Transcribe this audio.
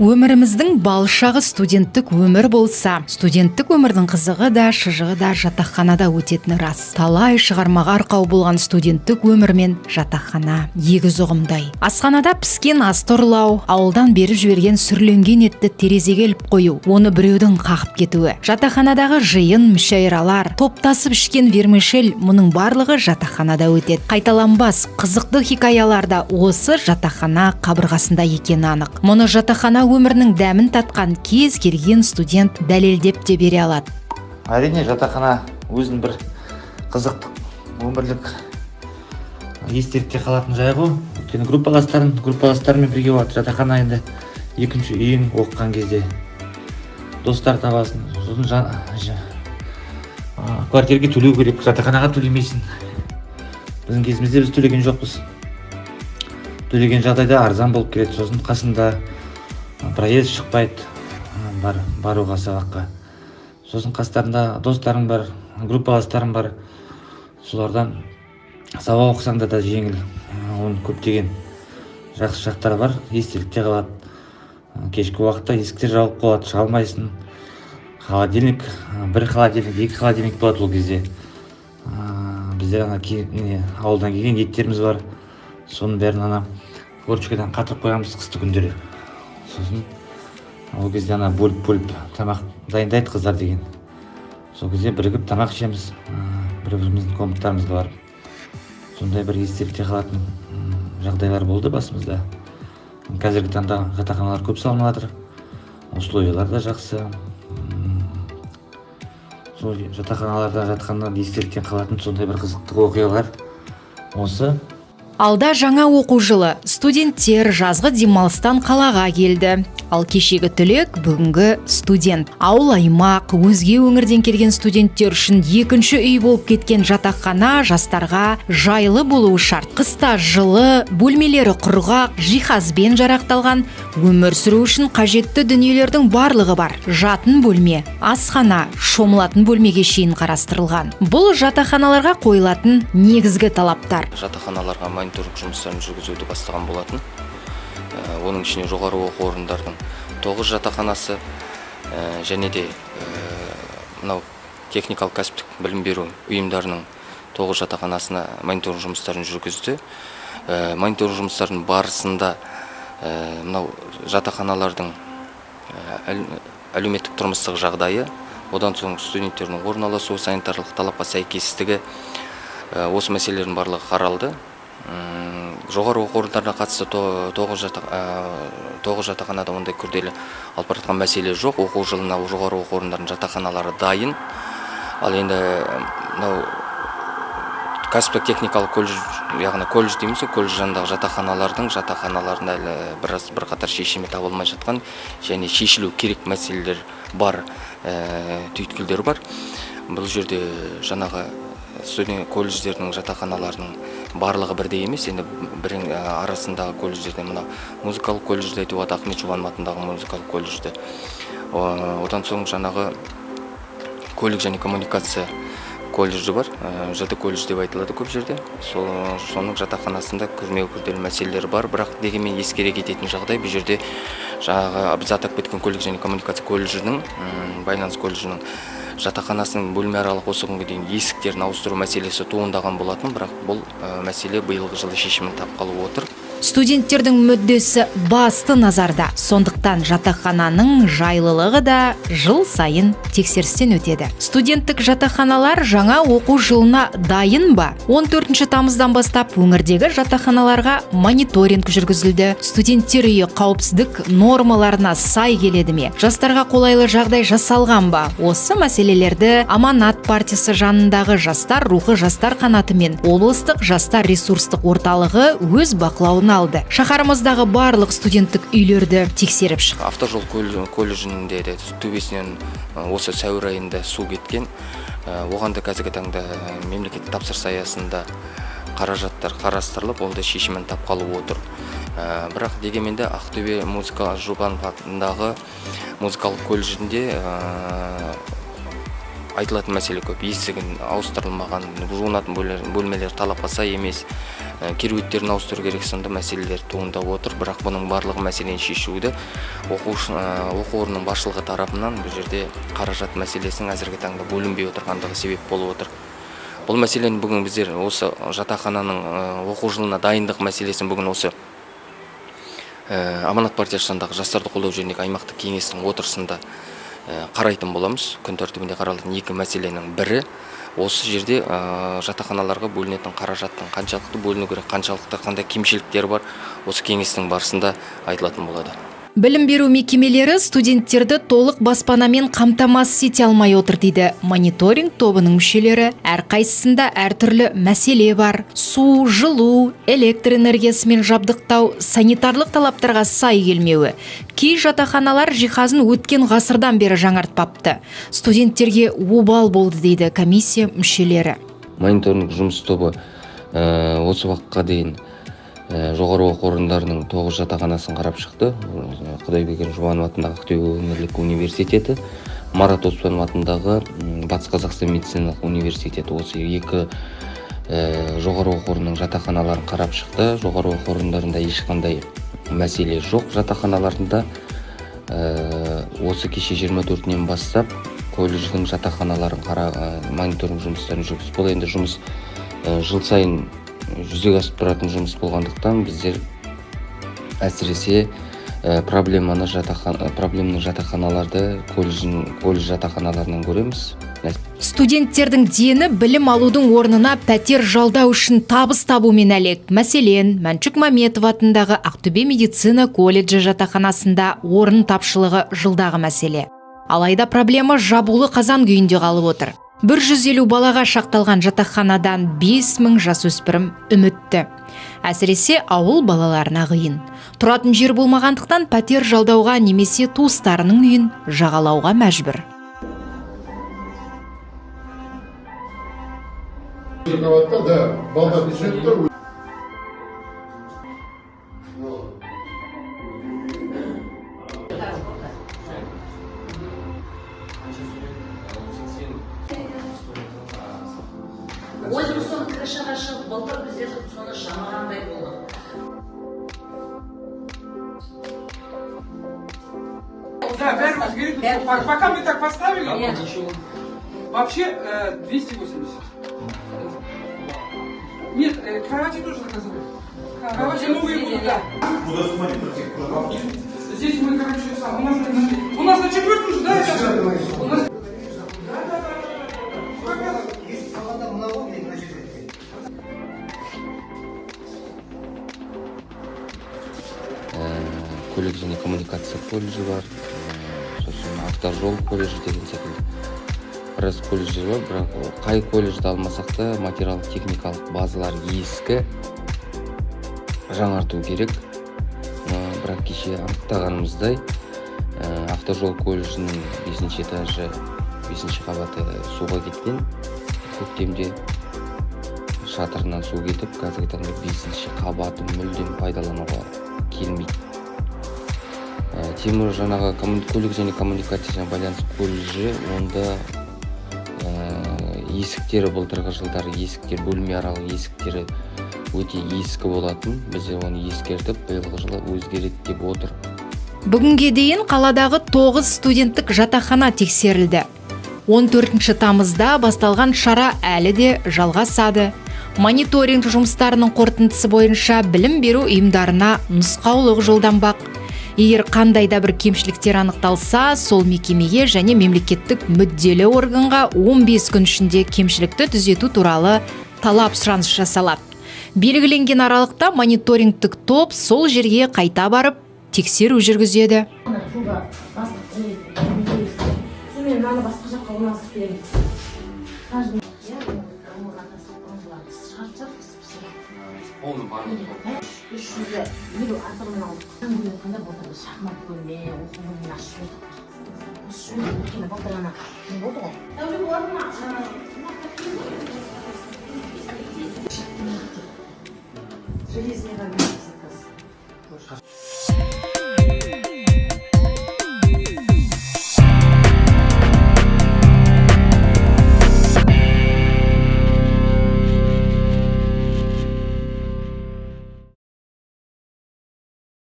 Өміріміздің балшағы студенттік өмір болса, студенттік өмірдің қызығы да, шыжығы да жатақханада өтетіні рас. Талай шығармаға арқау болған студенттік өмір мен жатақхана егіз ұғымдай. Асханада піскен асты ұрлау, ауылдан беріп жіберген сүрленген етті терезеге іліп қою, оны біреудің қағып кетуі. Жатақханадағы жиын, мүшәйралар, топтасып ішкен вермишель, мұның барлығы жатақханада өтеді. Қайталанбас қызықты хикаяларда осы жатақхана қабырғасында екені анық. Мұны жатақхана өмірінің дәмін татқан кез келген студент дәлелдеп те бере алады. Әрине жатақхана өзінің бір қызық өмірлік естелікте қалатын жайы ғой. Өйткені группаластармен бірге болады. Жатақхана енді екінші үйің оқыған кезде достар табасың. Сосын квартираға төлеу керек, жатақханаға төлемейсің. Біздің кезімізде біз төлеген жоқпыз. Төлеген жағдайда арзан болып келеді. Сосын қасында проезд шықпайды баруға сабаққа. Сосын қастарында достарың бар, группаластарың бар. Солардан сабақ оқысаң да жеңіл. Оның көптеген жақсы жақтары бар, естелікте қалады. Кешкі уақытта есіктер жауып қалады, шыға алмайсың. Холодильник, бір холодильник, екі холодильник болады ол кезде. Бізде ауылдан келген еттеріміз бар. Соның бәрін форчикадан қатырып қоямыз қысты күндері. Сосын ол кезде бөліп тамақ дайындайды қыздар деген. Сол кезде бірігіп тамақ ішеміз, бір-біріміздің комнаттарымызға барып. Сондай бір естелікте қалатын жағдайлар болды басымызда. Қазіргі таңда жатақханалар көп салынып жатыр. Условиялар да жақсы. Сол жатақханаларда жатқаннан естеліктен қалатын сондай бір қызықты оқиғалар осы. Алда жаңа оқу жылы, студенттер жазғы демалыстан қалаға келді. Ал кешегі түлек бүгінгі студент. Ауыл аймақ, өзге өңірден келген студенттер үшін екінші үй болып кеткен жатақхана жастарға жайлы болуы шарт. Қыста жылы, бөлмелері құрғақ, жиһазбен жарақталған, өмір сүру үшін қажетті дүниелердің барлығы бар. Жатын бөлме, асхана, шомылатын бөлмеге шейін қарастырылған. Бұл жатақханаларға қойылатын негізгі талаптар. Жатақханаларға мониторинг жұмыстарын жүргізуді бастаған болатын. Оның ішіне жоғары оқу орындарының 9 жатақханасы және де техникалық кәсіптік білім беру ұйымдарының 9 жатақханасына мониторинг жұмыстарын жүргізді. Мониторинг жұмыстарының барысында жатақханалардың әлеуметтік тұрмыстық жағдайы, одан соң студенттердің орналасуы, санитарлық талапқа сәйкестігі, осы мәселелердің барлығы қаралды. Жоғары оқу орындарына қатысты 9 жатақханада ондай күрделі алып баратқан мәселе жоқ. Оқу жылына жоғары оқу орындарының жатақханалары дайын. Ал енді кәсіптік техникалық колледж, яғни колледж дейміз, колледж жанындағы жатақханаларында әлі бірқатар шешімі табылмай жатқан және шешілу керек мәселелер бар, түйткілдер бар. Бұл жерде жаңағы студент колледждердің жатақханаларының барлығы бірдей емес. Енді арасындағы колледждерде музыкалық колледжді айтуға Ахмет Жұбанов атындағы музыкалық колледжді. Одан соң жаңағы көлік және коммуникация колледжі бар. ЖТ колледж деп айтылады көп жерде. Соның жатақханасында күрделі мәселелер бар, бірақ дегенмен ескере кететін жағдай бұл жерде жаңағы біз атап кеткен көлік және коммуникация колледжінің, байланыс колледжінің жатақханасының бөлме аралық осы күнге дейін есіктерін ауыстыру мәселесі туындаған болатын, бірақ бұл мәселе биылғы жылы шешімін тапқалы отыр. Студенттердің мүддесі басты назарда. Сондықтан жатақхананың жайлылығы да жыл сайын тексерістен өтеді. Студенттік жатақханалар жаңа оқу жылына дайын ба? 14 тамыздан бастап өңірдегі жатақханаларға мониторинг жүргізілді. Студенттер үйі қауіпсіздік нормаларына сай келеді ме? Жастарға қолайлы жағдай жасалған ба? Осы мәселелерді Аманат партиясы жанындағы жастар рухы жастар қанаты мен облыстық жастар ресурстық орталығы өз бақылауына алды. Шаһарымыздағы барлық студенттік үйлерді тексеріп шықты. Автожол колледжінде де төбесінен осы сәуір айында су кеткен. Оған да қазіргі таңда мемлекеттік тапсырыс аясында қаражаттар қарастырылып, ол да шешімін тапқалы отыр. Бірақ дегенмен де Ақтөбе Жұбанов атындағы музыкалық колледжінде айтылатын мәселе көп. Есігін ауыстырылмаған, жуынатын бөлмелер талапқа сай емес, кереуеттерін ауыстыру керек сынды мәселелер туындап отыр. Бірақ бұның барлығы мәселені шешуді оқу орнының басшылығы тарапынан бұл жерде қаражат мәселесінің әзірге таңда бөлінбей отырғандығы себеп болып отыр. Бұл мәселені бүгін біздер осы жатақхананың оқу жылына дайындық мәселесін бүгін осы Аманат партиясы жанындағы жастарды қолдау жөніндегі аймақтық кеңестің отырысында қарайтын боламыз. Күн тәртібінде қаралатын екі мәселенің бірі осы жерде жатақханаларға бөлінетін қаражаттың қаншалықты бөліну керек, қаншалықты қандай кемшіліктер бар, осы кеңестің барысында айтылатын болады. Білім беру мекемелері студенттерді толық баспанамен қамтамасыз ете алмай отыр дейді мониторинг тобының мүшелері. Әрқайсысында әртүрлі мәселе бар. Су, жылу, электр энергиясымен жабдықтау, санитарлық талаптарға сай келмеуі. Кей жатақханалар жиһазын өткен ғасырдан бері жаңартпапты. Студенттерге обал болды дейді комиссия мүшелері. Мониторинг жұмыс тобы осы уақытқа дейін жоғары оқу орындарының 9 жатақханасын қарап шықты. Құдайберген Жұбанов атындағы Ақтөбе өңірлік университеті, Марат Оспанов атындағы Батыс Қазақстан медициналық университеті осы екі жоғары оқу орнының жатақханаларын қарап шықты. Жоғары оқу орындарында ешқандай мәселе жоқ. Жатақханаларында осы кеше 24-нен бастап колледждің жатақханаларын мониторинг жұмыстарын жүргізіп, бұл енді жұмыс жыл сайын жүзеге асып тұратын жұмыс болғандықтан біздер әсіресе проблеманы жатақханаларды колледж жатақханаларынан көреміз. Студенттердің дені білім алудың орнына пәтер жалдау үшін табыс табумен әлек. Мәселен, Мәншүк Мәметов атындағы Ақтөбе медицина колледжі жатақханасында орын тапшылығы жылдағы мәселе. Алайда проблема жабулы қазан күйінде қалып отыр. 150 балаға шақталған жатақханадан 5000 жасөспірім үмітті. Әсіресе ауыл балаларына қиын. Тұратын жер болмағандықтан пәтер жалдауға немесе туыстарының үйін жағалауға мәжбүр. Өзіміз соны крышаға шығып, былтыр біздер соны жамағандай болдық. Да, бәріміз керек. Пока мы так поставили, вообще 280. Нет, кровати тоже заказали. Кровати новые будут, да. Здесь мы, короче, сам. У нас на четвертую же, да? Колледж және коммуникация колледжі бар, сосын автожол колледжі деген секілді. Біраз колледжі бар, бірақ қай колледжді алмасақ та материалдық техникалық базалар ескі, жаңарту керек. Бірақ кеше анықтағанымыздай автожол колледжінің 5-ші этажы, 5-ші қабаты суға кеткен. Көктемде шатырынан су кетіп, қазіргі таңда 5-ші қабаты мүлдем пайдалануға келмейді. Темір жаңағы көлік және коммуникация байланыс колледжі, онда есіктері былтырғы жылдары бөлме аралық есіктері өте ескі болатын. Біз оны ескертіп, биылғы жылы өзгереді деп отыр. Бүгінге дейін қаладағы 9 студенттік жатақхана тексерілді. 14 тамызда басталған шара әлі де жалғасады. Мониторинг жұмыстарының қорытындысы бойынша білім беру ұйымдарына нұсқаулық жолданбақ. Егер қандайда бір кемшіліктер анықталса, сол мекемеге және мемлекеттік мүдделі органға 15 күн ішінде кемшілікті түзету туралы талап сұраныс жасалады. Белгіленген аралықта мониторингтік топ сол жерге қайта барып, тексеру жүргізеді. Оны барлығы елу артығын алдық. Қандай болдырды, шахмат бөлме, оқу бөлмені ашып отырдық. Былтыр ана не болды ғой? Тәулік болды ма? Железный